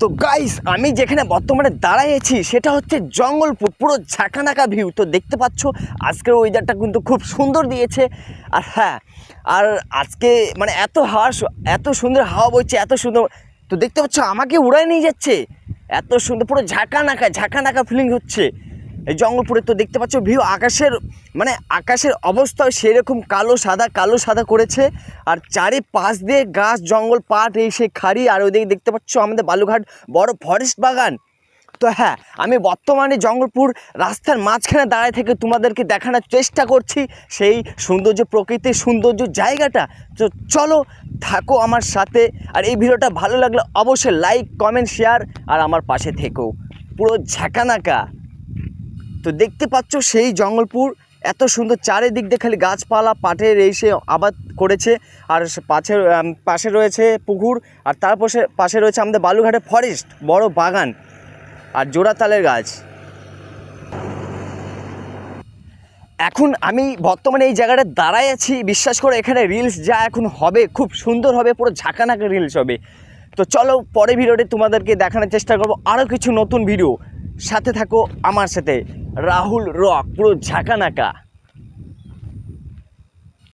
তো গাইস, আমি যেখানে বর্তমানে দাঁড়াই আছি সেটা হচ্ছে জঙ্গলপুর, পুরো ঝাঁকানাকা ভিউ। তো দেখতে পাচ্ছ আজকের ওয়েদারটা কিন্তু খুব সুন্দর দিয়েছে। আর হ্যাঁ, আর আজকে মানে এত সুন্দর হাওয়া বইছে, এত সুন্দর। তো দেখতে পাচ্ছ আমাকে উড়ায় নিয়ে যাচ্ছে, এত সুন্দর, পুরো ঝাঁকানাকা ফিলিং হচ্ছে এই জঙ্গলপুরে। তো দেখতে পাচ্ছ ভিউ, আকাশের অবস্থা সেরকম কালো সাদা করেছে। আর চারিপাশ দিয়ে গাছ, জঙ্গল, পাট, এই সেই খাড়ি। আর ওইদিকে দেখতে পাচ্ছ আমাদের বালুঘাট বড় ফরেস্ট বাগান। তো হ্যাঁ, আমি বর্তমানে জঙ্গলপুর রাস্তার মাঝখানে দাঁড়ায় থেকে তোমাদেরকে দেখানোর চেষ্টা করছি সেই সৌন্দর্য, প্রকৃতির সৌন্দর্য জায়গাটা। তো চলো, থাকো আমার সাথে। আর এই ভিডিওটা ভালো লাগলে অবশ্যই লাইক, কমেন্ট, শেয়ার, আর আমার পাশে থেকো। পুরো ঝাঁকানাকা। তো দেখতে পাচ্ছ সেই জঙ্গলপুর এত সুন্দর, চারিদিক দিয়ে খালি গাছপালা, পাটের এই সে আবাদ করেছে। আর পাশে রয়েছে পুকুর, আর তার পাশে রয়েছে আমাদের বালুঘাটে ফরেস্ট, বড় বাগান আর জোড়াতালের গাছ। এখন আমি বর্তমানে এই জায়গাটা দাঁড়ায় আছি। বিশ্বাস করো, এখানে রিলস যা এখন হবে খুব সুন্দর হবে, পুরো ঝাঁকানাকা রিলস হবে। তো চলো, পরে ভিডিওতে তোমাদেরকে দেখানোর চেষ্টা করবো আরও কিছু নতুন ভিডিও। সাথে থাকো আমার সাথে, রাহুল রক, পুরো ঝাঁকানাকা।